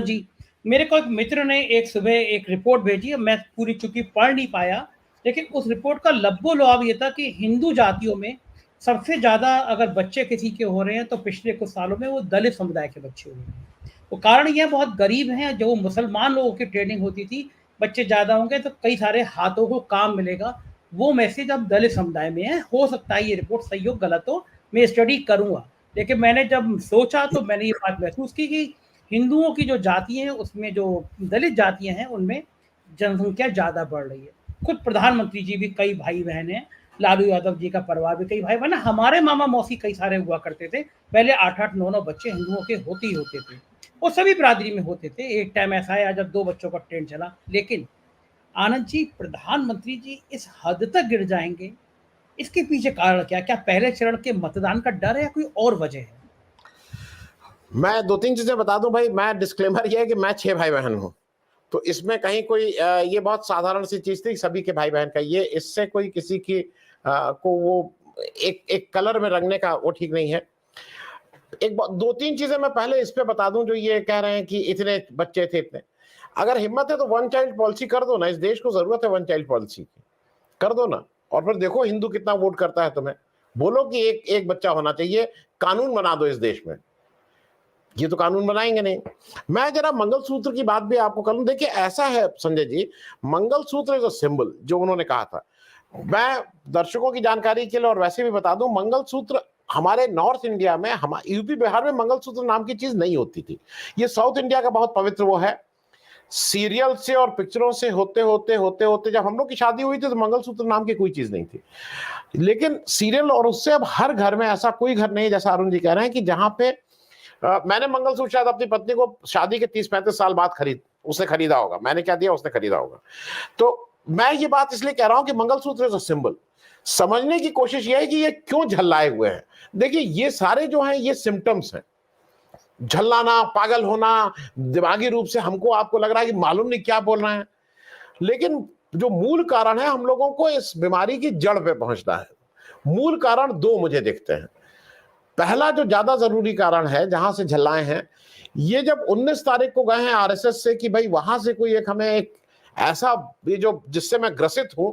जी, मेरे को एक मित्र ने एक सुबह एक रिपोर्ट भेजी है, मैं पूरी चूँकि पढ़ नहीं पाया, लेकिन उस रिपोर्ट का लब्बो-लुआब ये था कि हिंदू जातियों में सबसे ज़्यादा अगर बच्चे किसी के हो रहे हैं, तो पिछले कुछ सालों में वो दलित समुदाय के बच्चे हुए हैं। तो कारण ये बहुत गरीब हैं, जो मुसलमान लोगों की ट्रेनिंग होती थी, बच्चे ज़्यादा होंगे तो कई सारे हाथों को काम मिलेगा, वो मैसेज अब दलित समुदाय में है। हो सकता है ये रिपोर्ट सही हो, गलत हो, मैं स्टडी करूँगा। लेकिन मैंने जब सोचा तो मैंने ये बात महसूस की कि हिंदुओं की जो जाति हैं, उसमें जो दलित जातियाँ हैं, उनमें जनसंख्या ज़्यादा बढ़ रही है। खुद प्रधानमंत्री जी भी कई भाई-बहन हैं, लालू यादव जी का परिवार भी कई भाई-बहन हैं, हमारे मामा-मौसी कई सारे हुआ करते थे। पहले 8-8, 9-9 बच्चे हिंदुओं के होते ही होते थे। वो सभी बिरादरी में होते थे। एक टाइम ऐसा आया जब 2 बच्चों का ट्रेंड चला। लेकिन आनंद जी, प्रधानमंत्री जी इस हद तक गिर जाएँगे, इसके पीछे कारण क्या? क्या पहले चरण के मतदान का डर है या कोई और वजह है? मैं 2-3 चीजें बता दूं भाई। मैं डिस्क्लेमर ये है कि मैं 6 भाई बहन हूं, तो इसमें कहीं कोई ये बहुत साधारण सी चीज थी सभी के भाई बहन का। ये इससे कोई किसी की को वो एक एक कलर में रंगने का वो ठीक नहीं है। एक 2-3 चीजें मैं पहले इस पे बता दूं, जो ये कह रहे हैं कि इतने बच्चे थे इतने। अगर हिम्मत है तो वन चाइल्ड पॉलिसी कर दो ना, इस देश को जरूरत है वन चाइल्ड पॉलिसी की, कर दो ना। और फिर देखो हिंदू कितना वोट करता है तुम्हें। बोलो कि एक एक बच्चा होना चाहिए, कानून बना दो इस देश में। ये तो कानून बनाएंगे नहीं। मैं जरा मंगलसूत्र की बात भी आपको करूं। देखिए ऐसा है Sanjay ji, mangalsutra is a symbol, जो उन्होंने कहा था। मैं दर्शकों की जानकारी के लिए और वैसे भी बता दूं, मंगलसूत्र हमारे नॉर्थ इंडिया में, हमारे यूपी बिहार में मंगलसूत्र नाम की चीज नहीं होती थी। ये साउथ इंडिया का बहुत पवित्र वो है। सीरियल से और पिक्चरों से होते होते होते होते जब हम लोग की शादी हुई थी तो मंगलसूत्र नाम की कोई चीज नहीं थी। लेकिन सीरियल और उससे अब हर घर में, ऐसा कोई घर नहीं, जैसा अरुण जी कह रहे हैं, कि जहां पे मैंने मंगलसूत्र शायद अपनी पत्नी को शादी के 30-35 साल बाद उसने खरीदा होगा। मैंने क्या दिया, उसने खरीदा होगा। तो मैं ये बात इसलिए कह रहा हूं कि मंगलसूत्र इज अ सिंबल। समझने की कोशिश ये है कि ये क्यों झल्लाए हुए हैं। देखिए ये सारे जो हैं ये सिम्टम्स हैं। झल्लाना, पागल होना, दिमागी रूप से हमको आपको लग रहा है कि मालूम नहीं क्या बोल रहे हैं, लेकिन जो मूल कारण है, हम लोगों को इस बीमारी की जड़ पे पहुंचना है। मूल कारण 2 मुझे दिखते हैं। पहला जो ज्यादा जरूरी कारण है, जहां से झल्लाए हैं, ये जब 19 तारीख को गए हैं आरएसएस से कि भाई वहां से कोई एक हमें एक ऐसा भी जो जिससे मैं ग्रसित हूं,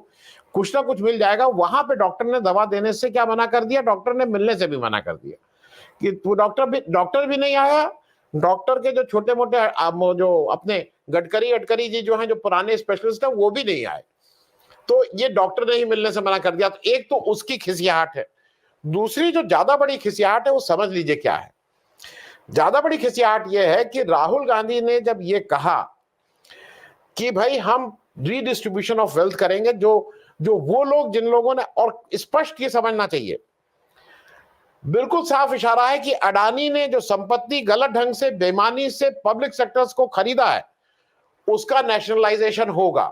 कुछ ना कुछ मिल जाएगा। वहां पे डॉक्टर ने दवा देने से क्या मना कर दिया, डॉक्टर ने मिलने से भी मना कर दिया कि तू डॉक्टर भी नहीं आया। डॉक्टर के जो छोटे मोटे जो अपने गडकरी जी जो हैं, जो पुराने स्पेशलिस्ट हैं, वो भी नहीं आए। तो ये डॉक्टर ने ही मिलने से मना कर दिया। तो एक तो उसकी खिसियाहट है। दूसरी जो ज्यादा बड़ी खिसियाहट है वो समझ लीजिए क्या है। ज्यादा बड़ी खिसियाहट ये है कि राहुल गांधी ने जब ये कहा कि भाई हम रीडिस्ट्रीब्यूशन ऑफ वेल्थ करेंगे, जो जो वो लोग जिन लोगों ने, और स्पष्ट ये समझना चाहिए, बिल्कुल साफ इशारा है कि अडानी ने जो संपत्ति गलत ढंग से, बेईमानी से पब्लिक सेक्टर्स को खरीदा है, उसका नेशनलाइजेशन होगा।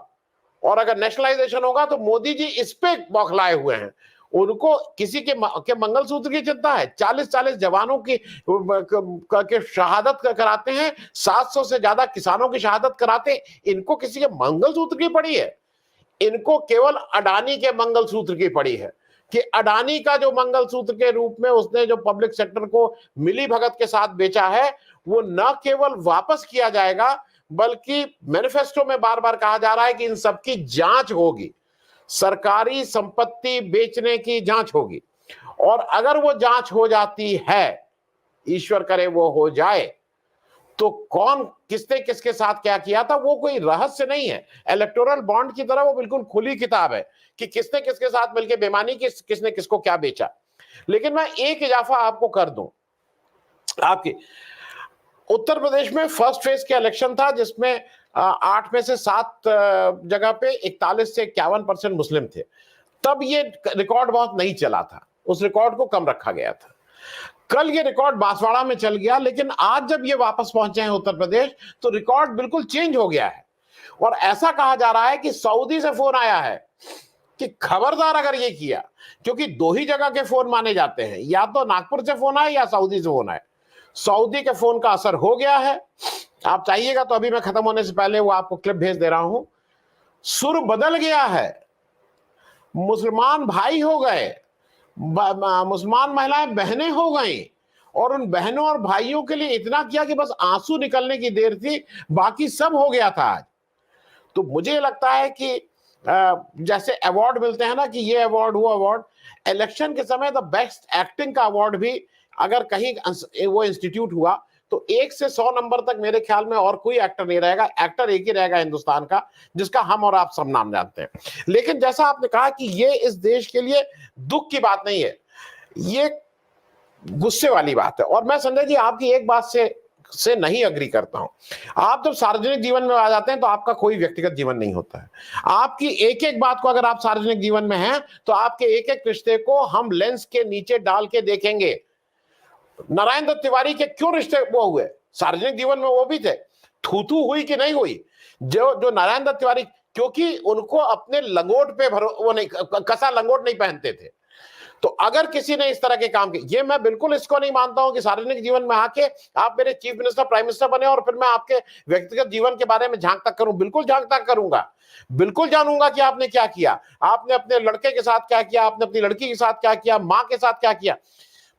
और अगर नेशनलाइजेशन होगा तो मोदी जी इस पे बौखलाए हुए हैं। उनको किसी के मंगलसूत्र की चिंता है। 40-40 जवानों की के शहादत कराते हैं, 700 से ज्यादा किसानों की शहादत कराते हैं। इनको किसी के मंगलसूत्र की पड़ी है? इनको केवल अडानी के मंगलसूत्र की पड़ी है कि अडानी का जो मंगलसूत्र के रूप में उसने जो पब्लिक सेक्टर को मिली भगत के साथ बेचा है, वो न केवल वापस किया जाएगा, बल्कि मैनिफेस्टो में बार बार कहा जा रहा है कि इन सबकी जांच होगी। सरकारी संपत्ति बेचने की जांच होगी। और अगर वो जांच हो जाती है, ईश्वर करे वो हो जाए, तो कौन किसने किसके साथ क्या किया था वो कोई रहस्य नहीं है। इलेक्टोरल बॉन्ड की तरह वो बिल्कुल खुली किताब है कि किसने किसके साथ मिलकर बेईमानी की, किसने किसको क्या बेचा। लेकिन मैं एक इजाफा आपको कर दूं। आपकी उत्तर प्रदेश में फर्स्ट फेज के इलेक्शन था, जिसमें 8 में से 7 जगह पे 41 से 51% मुस्लिम थे। तब ये रिकॉर्ड बहुत नहीं चला था, उस रिकॉर्ड को कम रखा गया था। कल ये रिकॉर्ड बांसवाड़ा में चल गया, लेकिन आज जब ये वापस पहुंचे हैं उत्तर प्रदेश, तो रिकॉर्ड बिल्कुल चेंज हो गया है। और ऐसा कहा जा रहा है कि सऊदी से फोन आया है कि खबरदार अगर ये किया, क्योंकि 2 ही जगह के फोन माने जाते हैं, या तो नागपुर से फोन आए या सऊदी से फोन आए। सऊदी के फोन का असर हो गया है। आप चाहिएगा तो अभी मैं खत्म होने से पहले वो आपको क्लिप भेज दे रहा हूं। सुर बदल गया है, मुसलमान भाई हो गए, मुसलमान महिलाएं बहनें हो गई, और उन बहनों और भाइयों के लिए इतना किया कि बस आंसू निकलने की देर थी, बाकी सब हो गया था आज। तो मुझे लगता है कि जैसे अवार्ड मिलते हैं ना कि ये अवार्ड वो अवार्ड, इलेक्शन के समय द बेस्ट एक्टिंग का अवार्ड भी अगर कहीं वो इंस्टीट्यूट हुआ तो 1 से 100 नंबर तक मेरे ख्याल में और कोई एक्टर नहीं रहेगा, एक्टर एक ही रहेगा हिंदुस्तान का, जिसका हम और आप सब नाम जानते हैं। लेकिन जैसा आपने कहा कि ये इस देश के लिए दुख की बात नहीं है, ये गुस्से वाली बात है। और मैं संजय जी आपकी एक बात से नहीं अग्री करता हूं। आप जब सार्वजनिक जीवन में आ जाते हैं तो आपका कोई व्यक्तिगत जीवन नहीं होता है। आपकी एक एक बात को अगर आप सार्वजनिक जीवन में हैं तो आपके एक एक रिश्ते को हम लेंस के नीचे डाल के देखेंगे। नारायण दत्त तिवारी के क्यों रिश्ते वो हुए, सार्वजनिक जीवन में वो भी थे, थू हुई कि नहीं हुई। जो नारायण दत्त तिवारी, क्योंकि उनको अपने लंगोट पे वो नहीं, कसा लंगोट नहीं पहनते थे। तो अगर किसी ने इस तरह के काम किए, ये मैं बिल्कुल इसको नहीं मानता हूं कि सार्वजनिक जीवन में आके आप मेरे चीफ मिनिस्टर प्राइम मिनिस्टर बने और फिर मैं आपके व्यक्तिगत जीवन के बारे में झांक तक करूं। बिल्कुल झांक तक करूंगा, बिल्कुल जानूंगा कि आपने क्या किया, आपने अपने लड़के के साथ क्या किया, आपने अपनी लड़की के साथ क्या किया, मां के साथ क्या किया।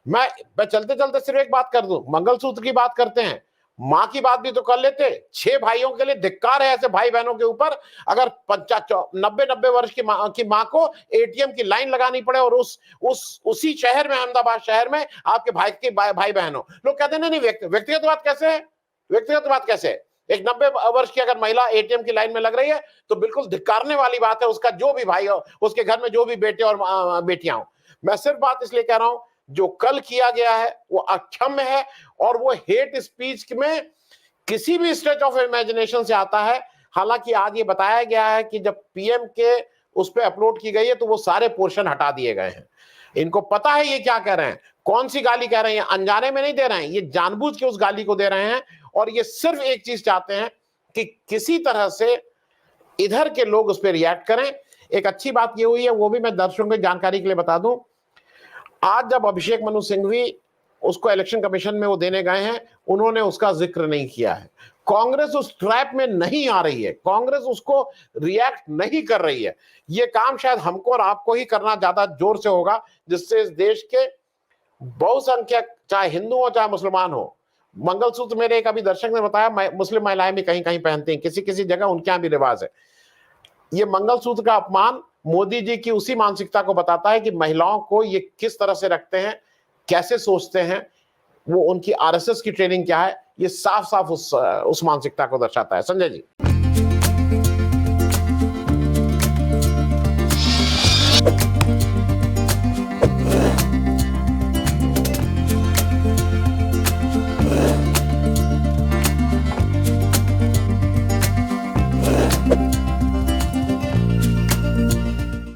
मैं चलते चलते सिर्फ एक बात कर दूं, मंगलसूत्र की बात करते हैं, मां की बात भी तो कर लेते। 6 भाइयों के लिए धिक्कार है ऐसे भाई बहनों के ऊपर, अगर 90 वर्ष की मां को एटीएम की लाइन लगानी पड़े और उसी शहर में, अहमदाबाद शहर में आपके भाई बहनों, लोग कहते हैं नहीं व्यक्तिगत बात कैसे है, व्यक्तिगत बात कैसे है। एक 90 वर्ष की अगर महिला एटीएम की लाइन में लग रही है तो बिल्कुल धिक्कारने वाली बात है, उसका जो भी भाई हो, उसके घर में जो भी बेटे और बेटियां हो। मैं सिर्फ बात इसलिए कह रहा हूं, जो कल किया गया है वो अक्षम्य है और वो हेट स्पीच में किसी भी स्ट्रेच ऑफ इमेजिनेशन से आता है। हालांकि आज ये बताया गया है कि जब पीएम के उस पे अपलोड की गई है तो वो सारे पोर्शन हटा दिए गए हैं। इनको पता है ये क्या कह रहे हैं, कौन सी गाली कह रहे हैं, अनजाने में नहीं दे रहे हैं, ये जानबूझ के उस गाली को दे रहे हैं। और ये सिर्फ एक चीज चाहते हैं कि किसी तरह से इधर के लोग उस पर रिएक्ट करें। एक अच्छी बात ये हुई है, वो भी मैं दर्शकों की जानकारी के लिए बता दूं, आज जब अभिषेक मनु सिंघवी उसको इलेक्शन कमीशन में वो देने गए हैं, उन्होंने उसका जिक्र नहीं किया है। कांग्रेस उस ट्रैप में नहीं आ रही है, कांग्रेस उसको रिएक्ट नहीं कर रही है। ये काम शायद हमको और आपको ही करना ज्यादा जोर से होगा, जिससे इस देश के बहुसंख्यक, चाहे हिंदू हो चाहे मुसलमान हो, मंगलसूत्र मेरे एक अभी दर्शक ने बताया मुस्लिम महिलाएं भी कहीं कहीं पहनती हैं, किसी किसी जगह उनके यहां भी रिवाज है। ये मंगलसूत्र का अपमान मोदी जी की उसी मानसिकता को बताता है कि महिलाओं को ये किस तरह से रखते हैं, कैसे सोचते हैं, वो उनकी आरएसएस की ट्रेनिंग क्या है, ये साफ साफ उस मानसिकता को दर्शाता है। संजय जी।